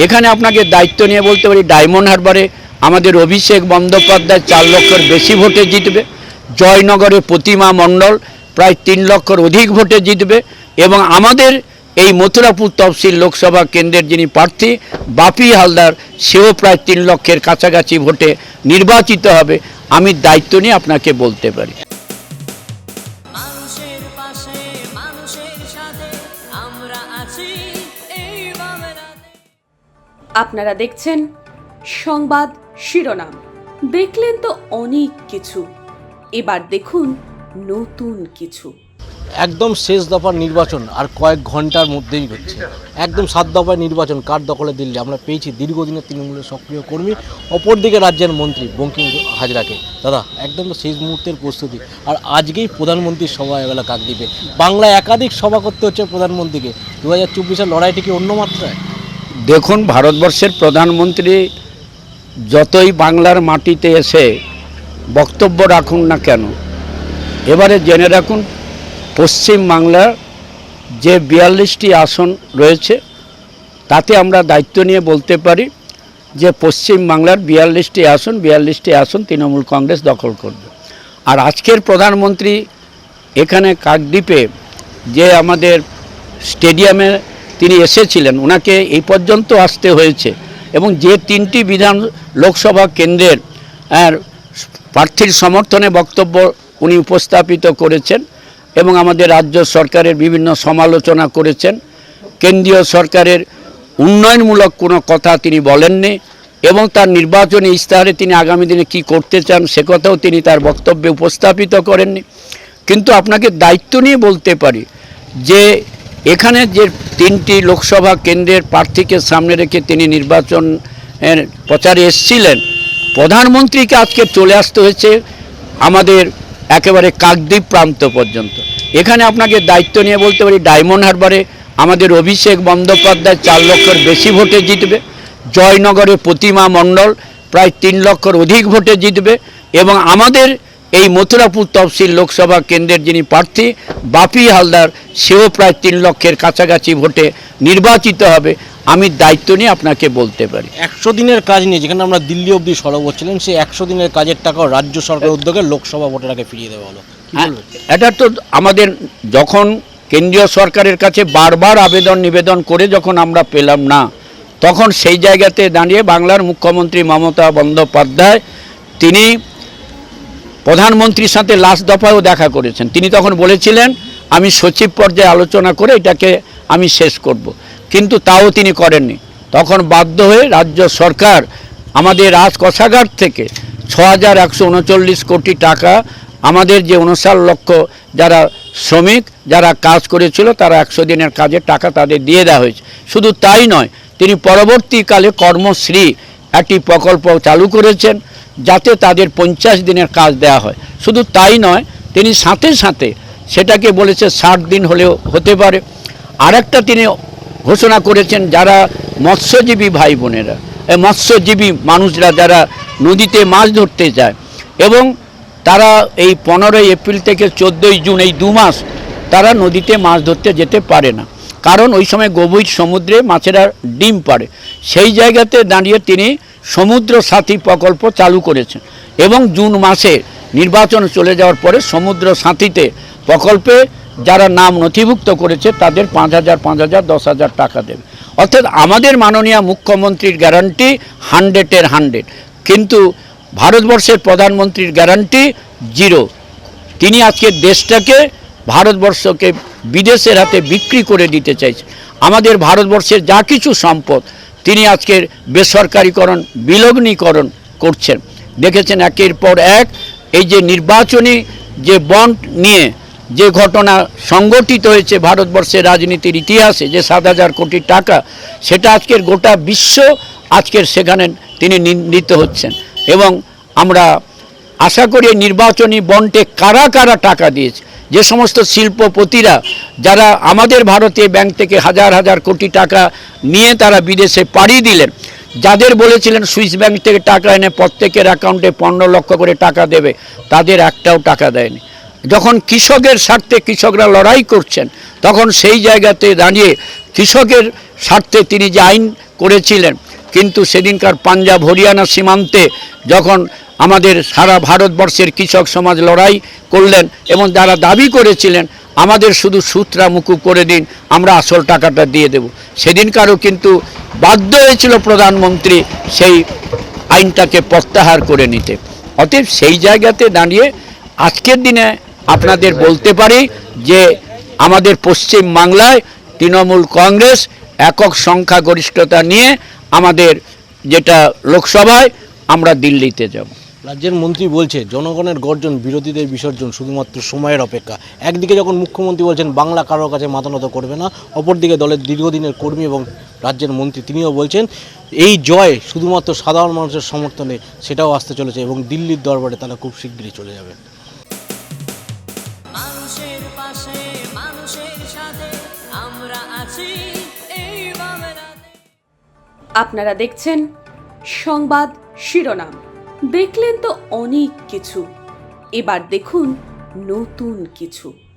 এখানে আপনাকে দায়িত্ব নিয়ে বলতে পারি ডায়মন্ড হারবারে আমাদের অভিষেক বন্দ্যোপাধ্যায় 4 লক্ষের বেশি ভোটে জিতবে। জয়নগরে প্রতিমা মণ্ডল প্রায় 3 লক্ষের অধিক ভোটে জিতবে এবং আমাদের এই মথুরাপুর তফসিল লোকসভা কেন্দ্রের যিনি প্রার্থী বাপি হালদার সেও প্রায় 3 লক্ষের কাছাকাছি ভোটে নির্বাচিত হবে। আমি দায়িত্ব নিয়ে আপনাকে বলতে পারি। আপনারা দেখছেন সংবাদ শিরোনাম। দেখলেন তো অনেক কিছু, এবার দেখুন নতুন কিছু। একদম শেষ দফার নির্বাচন আর কয়েক ঘন্টার মধ্যেই হচ্ছে। একদম 7 দফার নির্বাচন কার দখলে দিল্লি আমরা পেয়েছি দীর্ঘদিনের তৃণমূলের সক্রিয় কর্মী, অপরদিকে রাজ্যের মন্ত্রী বঙ্কিম হাজরাকে। দাদা, একদম শেষ মুহূর্তের প্রস্তুতি, আর আজকেই প্রধানমন্ত্রীর সভা এবেলা কাকদ্বীপে। বাংলায় একাধিক সভা করতে হচ্ছে প্রধানমন্ত্রীকে। 2024-এর লড়াইটি কি অন্য মাত্রায়? দেখুন, ভারতবর্ষের প্রধানমন্ত্রী যতই বাংলার মাটিতে এসে বক্তব্য রাখুন না কেন, এবারে জেনে রাখুন পশ্চিম বাংলার যে 42টি আসন রয়েছে তাতে আমরা দায়িত্ব নিয়ে বলতে পারি যে পশ্চিম বাংলার 42টি আসন তৃণমূল কংগ্রেস দখল করবে। আর আজকের প্রধানমন্ত্রী এখানে কাকদ্বীপে যে আমাদের স্টেডিয়ামে তিনি এসেছিলেন, ওনাকে এই পর্যন্ত আসতে হয়েছে এবং যে 3টি লোকসভা কেন্দ্রের প্রার্থীর সমর্থনে বক্তব্য উনি উপস্থাপিত করেছেন এবং আমাদের রাজ্য সরকারের বিভিন্ন সমালোচনা করেছেন। কেন্দ্রীয় সরকারের উন্নয়নমূলক কোনো কথা তিনি বলেননি এবং তার নির্বাচনী ইস্তাহারে তিনি আগামী দিনে কি করতে চান সে কথাও তিনি তার বক্তব্যে উপস্থাপিত করেননি। কিন্তু আপনাকে দায়িত্ব নিয়ে বলতে পারি যে এখানে যে 3টি লোকসভা কেন্দ্রের প্রার্থীকে সামনে রেখে তিনি নির্বাচনের প্রচারে এসেছিলেন, প্রধানমন্ত্রীকে আজকে চলে আসতে হয়েছে আমাদের একেবারে কাকদ্বীপ প্রান্ত পর্যন্ত। এখানে আপনাকে দায়িত্ব নিয়ে বলতে পারি ডায়মন্ড হারবারে আমাদের অভিষেক বন্দ্যোপাধ্যায় 4 লক্ষের বেশি ভোটে জিতবে। জয়নগরে প্রতিমা মণ্ডল প্রায় 3 লক্ষের অধিক ভোটে জিতবে এবং আমাদের এই মথুরাপুর তফসিল লোকসভা কেন্দ্রের যিনি প্রার্থী বাপি হালদার সেও প্রায় 3 লক্ষের কাছাকাছি ভোটে নির্বাচিত হবে। আমি দায়িত্ব নিয়ে আপনাকে বলতে পারি। 100 দিনের কাজ নিয়ে যেখানে আমরা দিল্লি অবধি সরব হচ্ছিলেন, সেই 100 দিনের কাজের টাকাও রাজ্য সরকারের উদ্যোগে লোকসভা ভোটের আগে ফিরিয়ে দেওয়া হলো। এটা তো আমাদের যখন কেন্দ্রীয় সরকারের কাছে বারবার নিবেদন করে যখন আমরা পেলাম না, তখন সেই জায়গাতে দাঁড়িয়ে বাংলার মুখ্যমন্ত্রী মমতা বন্দ্যোপাধ্যায় তিনি প্রধানমন্ত্রীর সাথে লাস্ট দফায়ও দেখা করেছেন। তিনি তখন বলেছিলেন আমি সচিব পর্যায়ে আলোচনা করে এটাকে আমি শেষ করব, কিন্তু তাও তিনি করেননি। তখন বাধ্য হয়ে রাজ্য সরকার আমাদের রাজকোষাগার থেকে 6139 কোটি টাকা আমাদের যে 59 লক্ষ যারা শ্রমিক যারা কাজ করেছিল তারা 100 দিনের কাজের টাকা তাদের দিয়ে দেওয়া হয়েছে। শুধু তাই নয়, তিনি পরবর্তীকালে কর্মশ্রী একটি প্রকল্প চালু করেছেন যাতে তাদের 50 দিনের কাজ দেওয়া হয়। শুধু তাই নয়, তিনি সাথে সাথে সেটাকে বলেছে 60 দিন হলেও হতে পারে। আরেকটা তিনি ঘোষণা করেছেন যারা মৎস্যজীবী ভাই বোনেরা, মৎস্যজীবী মানুষরা যারা নদীতে মাছ ধরতে যায় এবং তারা এই 15 এপ্রিল থেকে 14 জুন এই 2 মাস তারা নদীতে মাছ ধরতে যেতে পারে না, কারণ ওই সময় গভীর সমুদ্রে মাছেরা ডিম পাড়ে। সেই জায়গাতে দাঁড়িয়ে তিনি সমুদ্র সাথী প্রকল্প চালু করেছেন এবং জুন মাসে নির্বাচন চলে যাওয়ার পরে সমুদ্র সাথীতে প্রকল্পে যারা নাম নথিভুক্ত করেছে তাদের 5,000, 5,000, 10,000 টাকা দেবে। অর্থাৎ আমাদের মাননীয় মুখ্যমন্ত্রীর গ্যারান্টি 100-এর 100, কিন্তু ভারতবর্ষের প্রধানমন্ত্রীর গ্যারান্টি 0। তিনি আজকে দেশটাকে ভারতবর্ষকে বিদেশের হাতে বিক্রি করে দিতে চাইছেন। আমাদের ভারতবর্ষের যা কিছু সম্পদ তিনি আজকের বেসরকারিকরণ বিলগ্নীকরণ করছেন। দেখেছেন একের পর এক এই যে নির্বাচনী যে বন্ড নিয়ে যে ঘটনা সংগঠিত হয়েছে ভারতবর্ষের রাজনীতির ইতিহাসে, যে 7,000 কোটি টাকা, সেটা আজকের গোটা বিশ্ব আজকের সেখানে তিনি নিন্দিত হচ্ছেন এবং আমরা আশা করি নির্বাচনী বন্ডে কারা কারা টাকা দিয়েছে, যে সমস্ত শিল্পপতিরা যারা আমাদের ভারতীয় ব্যাংক থেকে হাজার হাজার কোটি টাকা নিয়ে তারা বিদেশে পাড়ি দিলেন, যাদের বলেছিলেন সুইস ব্যাংক থেকে টাকা এনে প্রত্যেকের অ্যাকাউন্টে 15 লক্ষ করে টাকা দেবে, তাদের একটাও টাকা দেয়নি। যখন কৃষকের স্বার্থে কৃষকরা লড়াই করছেন তখন সেই জায়গাতে দাঁড়িয়ে কৃষকের স্বার্থে তিনি যে আইন করেছিলেন, কিন্তু সেদিনকার পাঞ্জাব হরিয়ানা সীমান্তে যখন আমাদের সারা ভারতবর্ষের কৃষক সমাজ লড়াই করলেন এবং যারা দাবি করেছিলেন আমাদের শুধু সুতরা মুকুব করে দিন, আমরা আসল টাকাটা দিয়ে দেব, সেদিনকারও কিন্তু বাধ্য হয়েছিল প্রধানমন্ত্রী সেই আইনটাকে প্রত্যাহার করে নিতে। অতএব সেই জায়গাতে দাঁড়িয়ে আজকের দিনে আপনাদের বলতে পারি যে আমাদের পশ্চিম বাংলায় তৃণমূল কংগ্রেস একক সংখ্যাগরিষ্ঠতা নিয়ে আমাদের যেটা লোকসভায় আমরা দিল্লিতে যাব। রাজ্যের মন্ত্রী বলছে জনগণের গর্জন বিরোধীদের বিসর্জন, শুধুমাত্র সময়ের অপেক্ষা। একদিকে যখন মুখ্যমন্ত্রী বলছেন বাংলা কারোর কাছে মাথা নত করবে না, অপরদিকে দলের দীর্ঘদিনের কর্মী এবং রাজ্যের মন্ত্রী তিনিও বলছেন এই জয় শুধুমাত্র সাধারণ মানুষের সমর্থনে সেটাও আসতে চলেছে এবং দিল্লির দরবারে তারা খুব শীঘ্রই চলে যাবে। মানুষের পাশে মানুষের সাথে আমরা আছি এই বাংলাতে। আপনারা দেখছেন সংবাদ শিরোনাম। দেখলেন তো অনেক কিছু, এবার দেখুন নতুন কিছু।